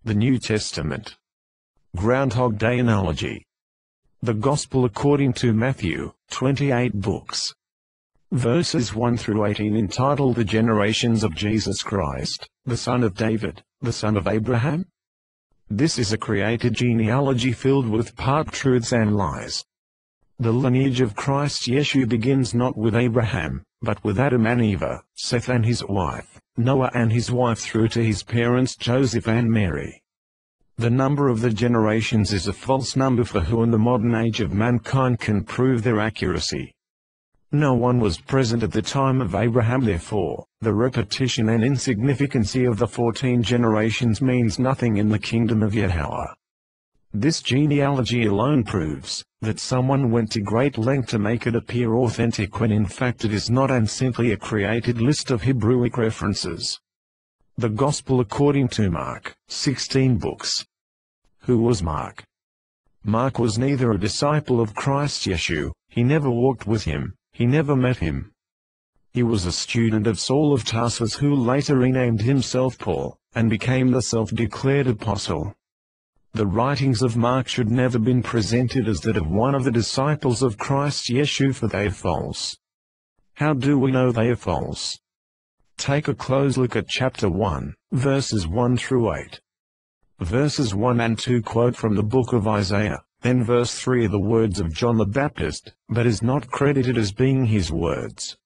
The New Testament. Groundhog Day analogy. The Gospel according to Matthew, 28 books. Verses 1 through 18 entitled The Generations of Jesus Christ, the Son of David, the Son of Abraham. This is a created genealogy filled with part truths and lies. The lineage of Christ Yeshu begins not with Abraham, but with Adam and Eve, Seth and his wife, Noah and his wife through to his parents Joseph and Mary. The number of the generations is a false number for who in the modern age of mankind can prove their accuracy. No one was present at the time of Abraham, therefore, the repetition and insignificancy of the 14 generations means nothing in the kingdom of Yehowah. This genealogy alone proves that someone went to great length to make it appear authentic when in fact it is not and simply a created list of Hebrewic references. The Gospel according to Mark, 16 books. Who was Mark? Mark was neither a disciple of Christ Yeshu, he never walked with him, he never met him. He was a student of Saul of Tarsus who later renamed himself Paul, and became the self-declared apostle. The writings of Mark should never been presented as that of one of the disciples of Christ Yeshu, for they are false. How do we know they are false? Take a close look at chapter 1, verses 1 through 8. Verses 1 and 2 quote from the book of Isaiah, then verse 3 are the words of John the Baptist, but is not credited as being his words.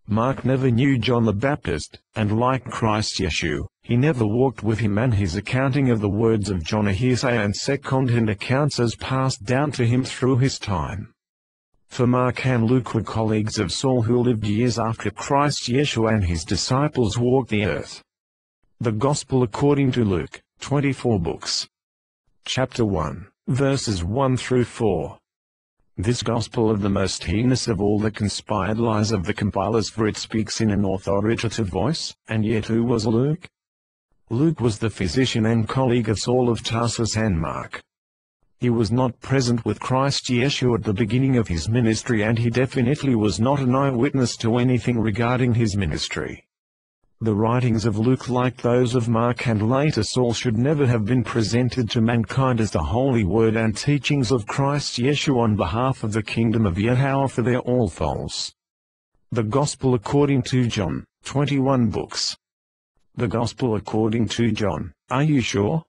Mark never knew John the Baptist, and like Christ Yeshu, he never walked with him, and his accounting of the words of John are hearsay and second-hand accounts as passed down to him through his time. For Mark and Luke were colleagues of Saul who lived years after Christ Yeshu and his disciples walked the earth. The Gospel according to Luke, 24 books. Chapter 1, verses 1 through 4. This gospel of the most heinous of all the conspired lies of the compilers, for it speaks in an authoritative voice, and yet who was Luke? Luke was the physician and colleague of Saul of Tarsus and Mark. He was not present with Christ Yeshu at the beginning of his ministry, and he definitely was not an eyewitness to anything regarding his ministry. The writings of Luke, like those of Mark and later Saul, should never have been presented to mankind as the holy word and teachings of Christ Yeshu on behalf of the kingdom of Yehowah, for they are all false. The Gospel according to John, 21 books. The Gospel according to John, are you sure?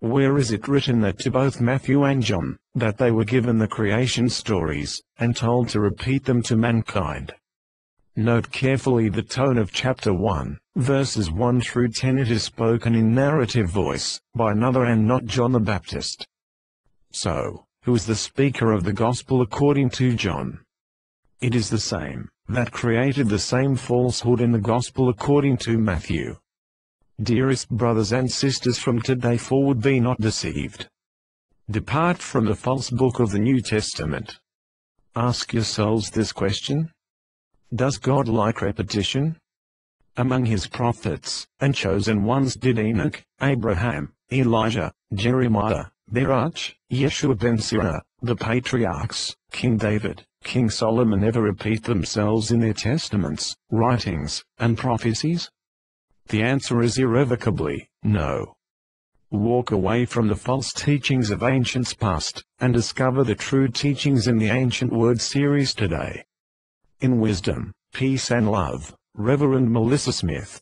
Where is it written that to both Matthew and John, that they were given the creation stories, and told to repeat them to mankind? Note carefully the tone of chapter 1, verses 1 through 10. It is spoken in narrative voice, by another and not John the Baptist. So, who is the speaker of the Gospel according to John? It is the same that created the same falsehood in the Gospel according to Matthew. Dearest brothers and sisters, from today forward be not deceived. Depart from the false book of the New Testament. Ask yourselves this question. Does God like repetition? Among his prophets and chosen ones did Enoch, Abraham, Elijah, Jeremiah, Baruch, Yeshua Ben Sira, the Patriarchs, King David, King Solomon ever repeat themselves in their testaments, writings, and prophecies? The answer is irrevocably, no. Walk away from the false teachings of ancients past, and discover the true teachings in the Ancient Word series today. In wisdom, peace and love, Reverend Melissa Smith.